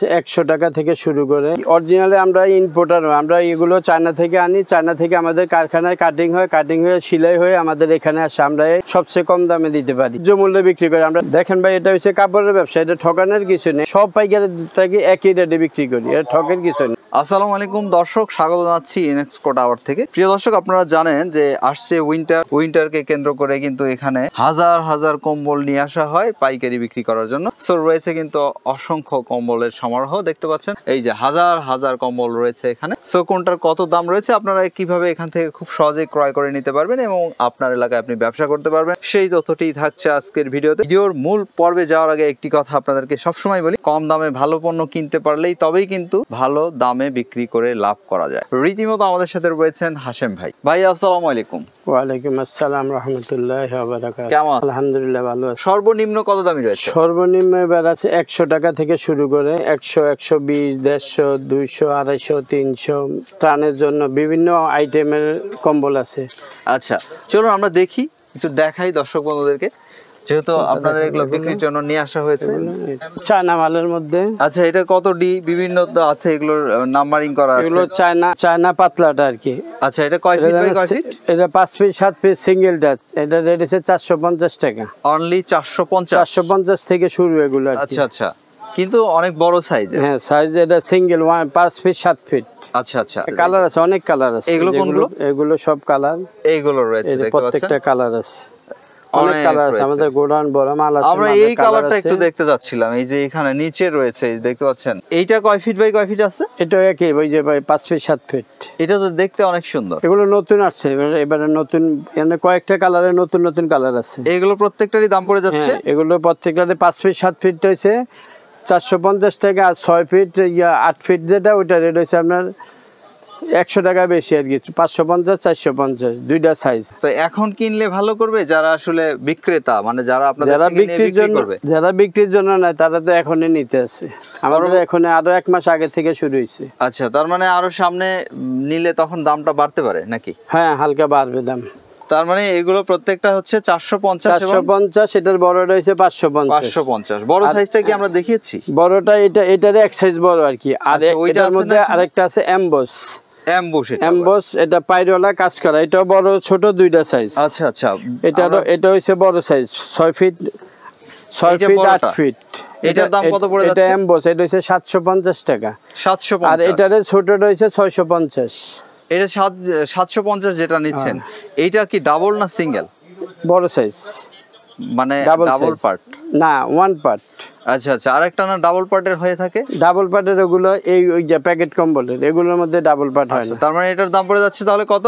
আছে 100 টাকা থেকে শুরু করে। অরিজিনালি আমরা ইম্পোর্টার, আমরা এগুলো চায়না থেকে আনি। চায়না থেকে আমাদের কারখানায় কাটিং হয়, কাটিং হয়ে সেলাই হয়ে আমাদের এখানে আসে। আমরা সবচেয়ে কম দামে দিতে পারি, যে মূল্যে বিক্রি করি আমরা। দেখেন ভাই, এটা হচ্ছে কাপড়ের ব্যবসা, এটা ঠকানোর কিছু নেই। সব পাইকারি থেকে একই রেটে বিক্রি করি, এটা ঠকের কিছু নেই। আসসালামু আলাইকুম দর্শক, স্বাগত জানাচ্ছি ইনেক্সকো টাওয়ার থেকে। প্রিয় দর্শক, আপনারা জানেন যে আসছে উইন্টারকে কেন্দ্র করে কিন্তু এখানে হাজার হাজার কম্বল নিয়ে আসা হয় পাইকারি বিক্রি করার জন্য। সো রয়েছে কিন্তু অসংখ্য কম্বলের সমারোহ, দেখতে পাচ্ছেন এই যে হাজার হাজার কম্বল রয়েছে এখানে। সো কোনটার কত দাম রয়েছে, আপনারা কিভাবে এখান থেকে খুব সহজে ক্রয় করে নিতে পারবেন এবং আপনার এলাকায় আপনি ব্যবসা করতে পারবেন, সেই তথ্যটি থাকছে আজকের ভিডিওতে। ভিডিওর মূল পর্বে যাওয়ার আগে একটি কথা আপনাদেরকে সবসময় বলি, কম দামে ভালো পণ্য কিনতে পারলেই তবেই কিন্তু ভালো দামে বিক্রি করে লাভ করা যায়। রীতিমতো আমাদের সাথে রয়েছেন হাশেম ভাই। ভাই আসসালামু আলাইকুম। ওয়ালাইকুম আসসালাম রাহমাতুল্লাহি ওয়া বারাকাতুহু। কেমন? আলহামদুলিল্লাহ, ভালো আছি। সর্বনিম্ন কত দামি রয়েছে? সর্বনিম্ন এবার আছে 100 টাকা থেকে শুরু করে 100, 120, 150, 200, 250, 300। টানের জন্য বিভিন্ন আইটেমের কম্বল আছে। আচ্ছা, চলুন আমরা দেখি, একটু দেখাই দর্শক বন্ধুদেরকে, যেহেতু আপনাদের এগুলো বিক্রির জন্য নিয়ে আসা হয়েছে। চায়না মালের মধ্যে। আচ্ছা, এটা কত ডি বিভিন্ন আছে, এগুলোর নাম্বারিং করা আছে। এগুলো চায়না পাতলাটা আর কি। আচ্ছা, এটা কয় ফিট বাই কয় ফিট? এটা 5 ফিট 7 ফিট সিঙ্গেলটা। এটা রেট আছে 450 টাকা। অনলি 450? 450 থেকে শুরু এগুলো। আচ্ছা আচ্ছা, কিন্তু অনেক বড় সাইজ। হ্যাঁ, সাইজ এটা সিঙ্গেল 5 ফিট 7 ফিট। আচ্ছা আচ্ছা, কালার আছে, অনেক কালার আছে। এগুলো কোনগুলো? এগুলো সব কালার এইগুলো রয়েছে, দেখতে পাচ্ছেন প্রত্যেকটা কালার আছে, অনেক কালার আছে। আমাদের গোডাউন বড় মাল আছে। আমরা এই কালারটা একটু দেখতে যাচ্ছিলাম, এই যে এখানে নিচে রয়েছে, দেখতে পাচ্ছেন। এইটা কয় ফিট বাই কয় ফিট আছে? এটা একই, ওই যে ভাই 5 ফিট 7 ফিট। এটা তো দেখতে অনেক সুন্দর। এগুলো নতুন আসছে এবারে, নতুন এখানে কয়েকটা কালারের নতুন নতুন কালার আছে। এগুলো প্রত্যেকটারই দাম পড়ে যাচ্ছে? এগুলো প্রত্যেকটারে 5 ফিট 7 ফিট হইছে 450 টাকা। আর 6 ফিট 8 ফিট যেটা, ওইটা রেট হইছে আপনার 100 টাকা বেশি আর কি। 550, 450 দুইটা সাইজ। তো এখন কিনলে ভালো করবে যারা আসলে বিক্রেতা, মানে যারা আপনাদের যারা থেকে নিয়ে বিক্রির বিক্রি জন্য, করবে? যারা বিক্রির জন্য না, তারা তো এখনই নিতে আছে। আমাদের এখন আরো 1 মাস আগে থেকে শুরু হয়েছে। আচ্ছা, তার মানে আরো সামনে নিলে তখন দামটা বাড়তে পারে নাকি? হ্যাঁ, হালকা বাড়বে দাম। তার মানে এগুলো প্রত্যেকটা হচ্ছে 450। 450, এটার বড়টা হচ্ছে 550। 550 বড় সাইজটা কি আমরা দেখিয়েছি? বড়টা এটার এক সাইজ বড় আর কি। আর এটার মধ্যে আরেকটা আছে এমবস। এমবস এটা পাইরওয়ালা কাজ করা, এটাও বড় ছোট দুইটা সাইজ। আচ্ছা আচ্ছা, এটা হচ্ছে বড় সাইজ 6 ফিট 8 ফিট। এটার দাম কত পড়ে যাচ্ছে? এটা এমবস, এটা হচ্ছে 750 টাকা। 750। আর এটার ছোটটা হচ্ছে 650। এটা 750 যেটা নিচ্ছেন, এইটা কি ডাবল না সিঙ্গেল? বড় সাইজ, মানে ডাবল পার্ট না, ওয়ান পার্ট। আচ্ছা আচ্ছা, আরেকটা না ডাবল পার্টের হয়ে থাকে? ডাবল পার্টের ওগুলো ওই যে প্যাকেট কম্বলের, এগুলোর মধ্যে ডাবল পার্ট হয় না। তার মানে এটার দাম পড়ে যাচ্ছে তাহলে কত?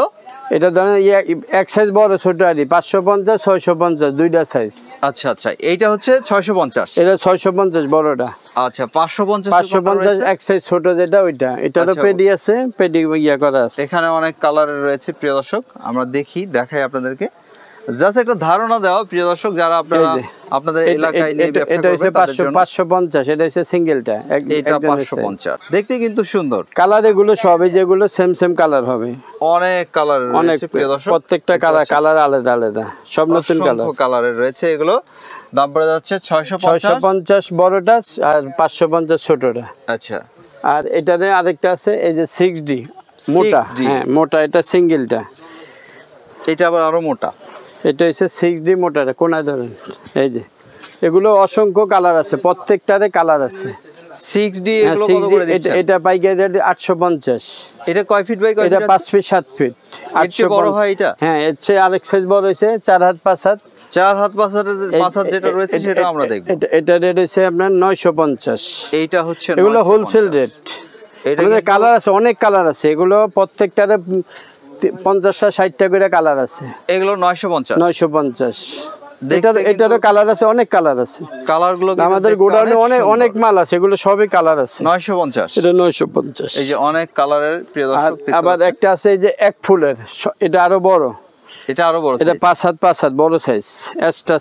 এটা ধরেন এক সাইজ বড় ছোট আর 550, 650 দুইটা সাইজ। আচ্ছা আচ্ছা, এইটা হচ্ছে 650। এটা 650 বড়টা। আচ্ছা, 550 এক সাইজ ছোট যেটা, ওইটা। এটারও পেডি আছে, পেডি করা আছে। এখানে অনেক কালারের রয়েছে। প্রিয় দর্শক, আমরা দেখাই আপনাদেরকে, জাস্ট একটা ধারণা দেওয়া। প্রিয় দর্শক, যারা আপনাদের এলাকায় নিয়ে ব্যবসা করবেন, এটা হচ্ছে 550, এটা হচ্ছে সিঙ্গেলটা। এটা 550, দেখতে কিন্তু সুন্দর। কালার এগুলো সবই যেগুলো সেম কালার হবে। অনেক কালার রয়েছে প্রিয় দর্শক, প্রত্যেকটা কালার আলাদা আলাদা, সব নতুন কালারের রয়েছে। এগুলো দাম পড়ে যাচ্ছে 650 বড়টা আর 550 ছোটটা। আচ্ছা, আর এটারে আরেকটা আছে, এই যে 6D মোটা। হ্যাঁ, মোটা, এটা সিঙ্গেলটা। এটা আবার আরো মোটা। এটা হচ্ছে 6D মোটাটা, কোনায় ধরেন। এই যে এগুলো অসংখ্য কালার আছে, প্রত্যেকটারে কালার আছে। 6D এগুলো কত করে দিচ্ছেন? এটা পাইকারি রেট 850। এটা কয় ফিট বাই কয় ফিট? এটা 5 ফিট 7 ফিট। 800 বড় হয় এটা? হ্যাঁ, এর চেয়ে আরেক সাইজ বড় হইছে 4 হাত 5 হাত। 4 হাত 5 হাত যেটা রয়েছে সেটা আমরা দেখব। এটা রেট হচ্ছে আপনার 950। এইটা হচ্ছে এগুলো হোলসেল রেট। আমাদের কালার আছে, অনেক কালার আছে। এগুলো প্রত্যেকটারে 50-60টা করে কালার আছে। এগুলো 950। এটারও কালার আছে, অনেক কালার আছে। কালারগুলো আমাদের গোডাউনে অনেক মাল আছে, এগুলো সবই কালার আছে। 950, এটা 950। এই যে অনেক কালারের প্রিয় দর্শক। আবার একটা আছে এই যে এক ফুলের, এটা আরো বড়। এটা আরো বড়, এটা 5 হাত 5 হাত বড় সাইজ, এক্সট্রা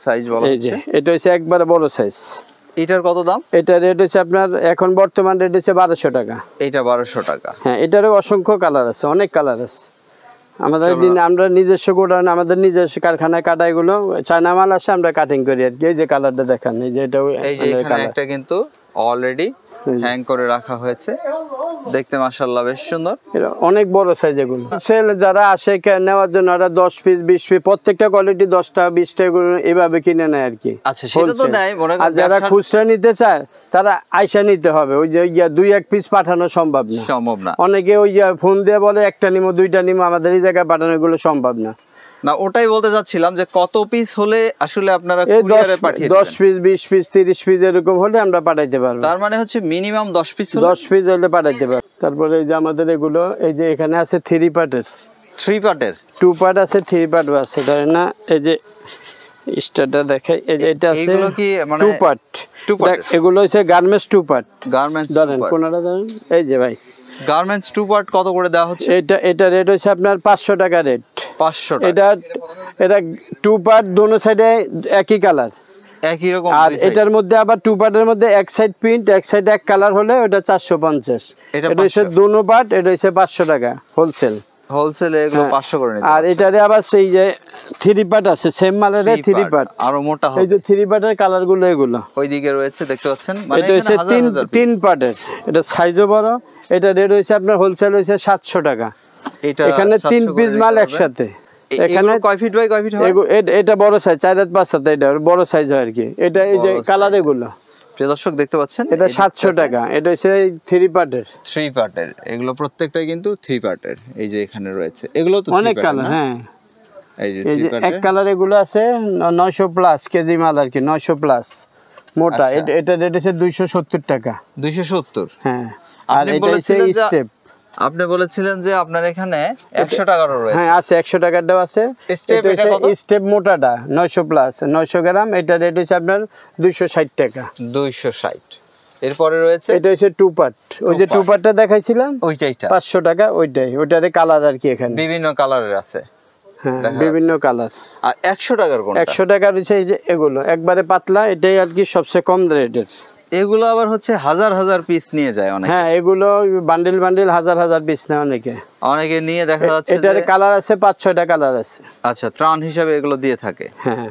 সাইজ বলা হচ্ছে। এটা হচ্ছে একবারে বড় সাইজ। এটার কত দাম? এটা রেট হচ্ছে আপনার এখন বর্তমান রেট হচ্ছে 1200 টাকা। এটা 1200 টাকা। হ্যাঁ, এটারও অসংখ্য কালার আছে, অনেক কালার আছে। আমাদের আমরা নিজস্ব গোডাউন, আমাদের নিজস্ব কারখানায় কাটা, এগুলো চায়না মাল আসে, আমরা কাটিং করি আর কি। এই যে কালারটা দেখান, এই যে এটা একটা কিন্তু অলরেডি হ্যাং করে রাখা হয়েছে, দেখতে মাশাআল্লাহ বেশ সুন্দর। এটা অনেক বড় সাইজ এগুলো। সেল যারা আসে নেওয়ার জন্য ওরা 10 পিস 20 পিস প্রত্যেকটা কোয়ালিটি 10টা 20টা এভাবে কিনে নেয় আর কি। আচ্ছা, সেটা তো নাই, মনে আর যারা খুচরা নিতে চায় তারা আইসা নিতে হবে। ওই যে 2-1 পিস পাঠানো সম্ভব না। অনেকে ওই ফোন দিয়ে বলে একটা নিমো 2টা নিমো, আমাদের এই জায়গায় পাঠানো এগুলো সম্ভব না। না, ওটাই বলতে চাচ্ছিলাম যে কত পিস হলে আসলে আপনারা কুরিয়ারে পাঠিয়ে দেন? 10 পিস 20 পিস 30 পিস এরকম হলে আমরা পাঠাইতে পারবো। তার মানে হচ্ছে মিনিমাম 10 পিস 10 পিস হলে পাঠাইতে পারবো। তারপরে এই যে আমাদের এগুলো এই যে এখানে আছে 3 পার্টের, 3 পার্টের 2 পার্ট আছে 3 পার্ট আছে। ধরেন না এই যে স্টারটা দেখাই, এই যে এটা আছে এগুলো কি মানে 2 পার্ট। এগুলো হচ্ছে গার্মেন্টস 2 পার্ট। গার্মেন্টস ধরেন কোনটা ধরেন, এই যে ভাই গার্মেন্টস 2 পার্ট কত করে দেওয়া হচ্ছে? এটা রেট হচ্ছে আপনার 500 টাকা রেট। 500 টাকা। এটা 2 পার্ট দোনো সাইডে একই কালার, একই রকম। আর এটার মধ্যে আবার 2 পার্টের মধ্যে এক সাইড প্রিন্ট এক সাইড এক কালার হলে ওটা 450। এটা হচ্ছে দোনো পার্ট, এটা হচ্ছে 500 টাকা হোলসেল। হোলসেলে এগুলো 500 করে নিতে। আর এটারে আবার সেই যে 3 পার্ট আছে, সেম মালের 3 পার্ট, আরো মোটা হবে। এই যে 3 পার্টের কালার গুলো এগুলো ওইদিকে রয়েছে, দেখতে পাচ্ছেন। মানে এটা হচ্ছে 3 পার্টের, এটা সাইজও বড়। এটা রেট হচ্ছে আপনার হোলসেল হচ্ছে 700 টাকা। এখানে 3 পিস মাল একসাথে। এখানে কয় ফিট বাই কয় ফিট হয়? এটা বড় সাইজ 4-5 সাথে, এটা বড় সাইজ হয় আর কি। এটা এই যে কালার এগুলো প্রিয় দর্শক দেখতে পাচ্ছেন, এটা 700 টাকা। এটা হচ্ছে 3 পার্টের। 3 পার্টের এগুলো প্রত্যেকটাই কিন্তু 3 পার্টের। এই যে এখানে রয়েছে এগুলো তো অনেক কালার। হ্যাঁ, এই যে এই যে এক কালার এগুলো আছে 900 প্লাস কেজি মাল আর কি, 900 প্লাস মোটা। এটা রেট হচ্ছে 270 টাকা। 270? হ্যাঁ। আর এটা হচ্ছে স্টেপ। আপনি বলেছিলেন যে আপনার এখানে 100 টাকারও রয়েছে। হ্যাঁ আছে, 100 টাকারটাও আছে। স্টেপ এটা কত? স্টেপ মোটাটা 900 প্লাস 900 গ্রাম, এটা রেট হচ্ছে আপনার 260 টাকা। 260। এরপরে রয়েছে এটা হচ্ছে 2 পার্ট, ওই যে 2 পার্টটা দেখাইছিলাম ওইটাই 500 টাকা। ওইটারে কালার আর কি, এখানে বিভিন্ন কালারের আছে। হ্যাঁ, বিভিন্ন কালার। আর 100 টাকার কোনটা? 100 টাকার হচ্ছে এই যে এগুলো একবারে পাতলা, এটাই আর কি সবচেয়ে কম রেটের। এগুলো আবার হচ্ছে হাজার হাজার পিস নিয়ে যায় অনেকে। হ্যাঁ, এগুলো বান্ডিল বান্ডিল হাজার হাজার পিস নেয় অনেকে নিয়ে দেখা যাচ্ছে এটার কালার আছে 5-6টা কালার আছে। আচ্ছা, ত্রাণ হিসাবে এগুলো দিয়ে থাকে। হ্যাঁ,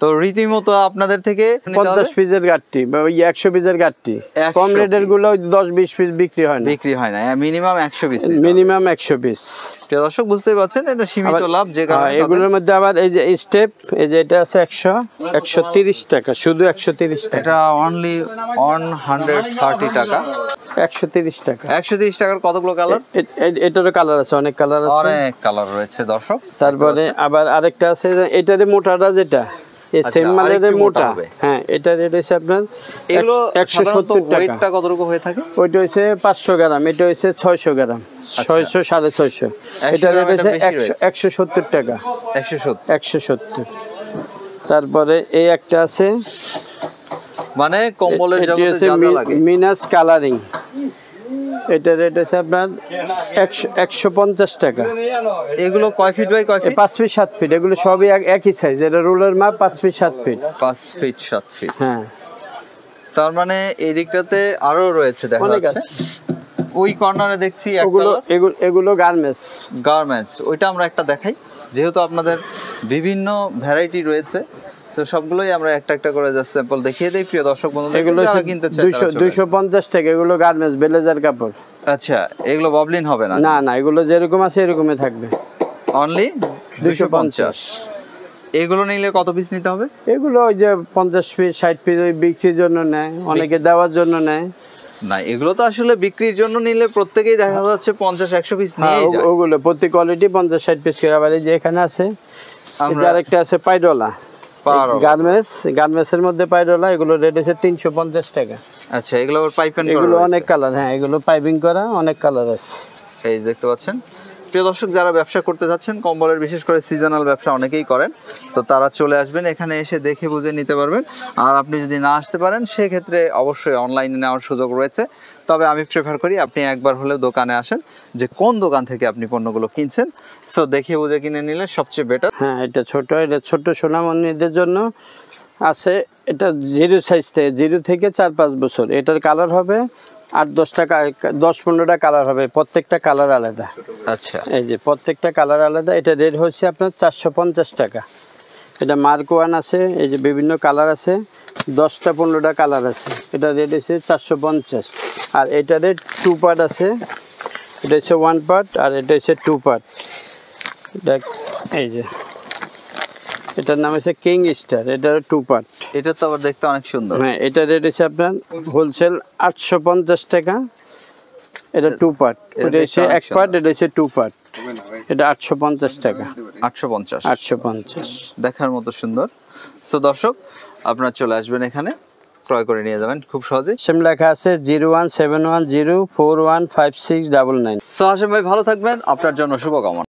তো রীতিমতো আপনাদের থেকে 50 পিসের গাড়টি বা 100 পিসের গাড়টি, কম রেটের গুলো 10-20 পিস বিক্রি হয় না, মিনিমাম 100 পিস। Minimum 100 piece. দর্শক বুঝতেই পারছেন, এটা সীমিত লাভ। যে কারণে এগুলোর মধ্যে আবার এই যে স্টেপ, এই যে এটা আছে 130 টাকা, শুধু 130 টাকা। এটা অনলি 130 টাকা। 130 টাকা। 130 টাকার কতগুলো কালার? এটারও কালার আছে, অনেক কালার আছে, অনেক কালার রয়েছে দর্শক। তারপরে আবার আরেকটা আছে, এটারে মোটাটা যেটা সেম মালের মোটা। হ্যাঁ, এটা রেট হচ্ছে আপনার 170 টাকা। ওয়েটটা কতটুকু হয়ে থাকে? ওইটা হচ্ছে 500 গ্রাম, এটা হচ্ছে 600 গ্রাম, 600 650। এটা রেট হচ্ছে 170 টাকা। 170। তারপরে এই একটা আছে, মানে কম্বলের জগতে যা যা লাগে, মিনাস কালারিং। এটা রেট হচ্ছে আপনার 150 টাকা। এগুলো কয় ফিট বাই কয় ফিট? 5 feet 7 feet. এগুলো সবই একই সাইজ, এটা রোলার মাপ 5 ফিট 7 ফিট। 5 feet 7 fit. হ্যাঁ, তার মানে এই দিকটাতে আরো রয়েছে দেখা যাচ্ছে। ওই কর্নারে দেখছি এগুলো গার্মেন্টস। ওইটা আমরা একটা দেখাই, যেহেতু আপনাদের বিভিন্ন ভ্যারাইটি রয়েছে, তো সবগুলোই আমরা একটা একটা করে জাস্ট স্যাম্পল দেখিয়ে দেই প্রিয় দর্শক বন্ধুদের। এগুলো কিনতে চাই 250 টাকা। এগুলো গার্মেন্টস ব্লেজার কাপড়। আচ্ছা, এগুলো ববলিন হবে না? না, এগুলো যেরকম আছে এরকমই থাকবে। অনলি 250। এগুলো নিলে কত পিস নিতে হবে? এগুলো ওই যে 50 পিস 60 পিস ওই বিক্রির জন্য নেয়, অনেকে দেওয়ার জন্য নেয়। না, এগুলো তো আসলে বিক্রির জন্য নিলে প্রত্যেকেই দেখা যাচ্ছে 50-100 পিস নিয়ে যায়। ওগুলো প্রতি কোয়ালিটি 50-60 পিস করে। আবার এই যে এখানে আছে, আরেকটা আছে পাইডোলা গার্মেন্টসের মধ্যে পাইডোলা। এগুলো রেট হচ্ছে 350 টাকা। আচ্ছা, এগুলো পাইপিং করা? এগুলো অনেক কালার। হ্যাঁ, এগুলো পাইপিং করা, অনেক কালার আছে। এই দেখতে পাচ্ছেন প্রিয় দর্শক, যারা ব্যবসা করতে যাচ্ছেন কম্বলের, বিশেষ করে সিজনাল ব্যবসা অনেকেই করেন, তো তারা চলে আসবেন এখানে, এসে দেখে বুঝে নিতে পারবেন। আর আপনি যদি না আসতে পারেন সেক্ষেত্রে অবশ্যই অনলাইনে নেওয়ার সুযোগ রয়েছে। তবে আমি প্রেফার করি আপনি একবার হলেও দোকানে আসেন, যে কোন দোকান থেকে আপনি পণ্যগুলো কিনছেন, সো দেখে বুঝে কিনে নিলে সবচেয়ে বেটার। হ্যাঁ, এটা ছোট সোনামণিদের জন্য আছে। এটা 0 সাইজ থেকে 0 থেকে 4-5 বছর। এটার কালার হবে 10-15টা কালার হবে, প্রত্যেকটা কালার আলাদা। আচ্ছা, এই যে প্রত্যেকটা কালার আলাদা। এটা রেট হচ্ছে আপনার 450 টাকা। এটা মার্ক 1 আছে, এই যে বিভিন্ন কালার আছে, 10টা 15টা কালার আছে। এটা রেট হচ্ছে 450। আর এটা রেট 2 পার্ট আছে, এটা হচ্ছে 1 পার্ট আর এটা হচ্ছে 2 পার্ট। দেখ এই যে এটার নাম হচ্ছে কিং স্টার, এটার 2 পার্ট। এটা তো আবার দেখতে অনেক সুন্দর। হ্যাঁ, এটা রেট হচ্ছে আপনার হোলসেল 850 টাকা। এটা 2 পার্ট, এটা হচ্ছে 1 পার্ট, এটা হচ্ছে 2 পার্ট। এটা 850 টাকা। 850 দেখার মতো সুন্দর। সো দর্শক আপনারা চলে আসবেন এখানে, ক্রয় করে নিয়ে যাবেন খুব সহজে। সেম লেখা আছে 01710415699। সো হাশেম ভাই ভালো থাকবেন, আপনার জন্য শুভকামনা।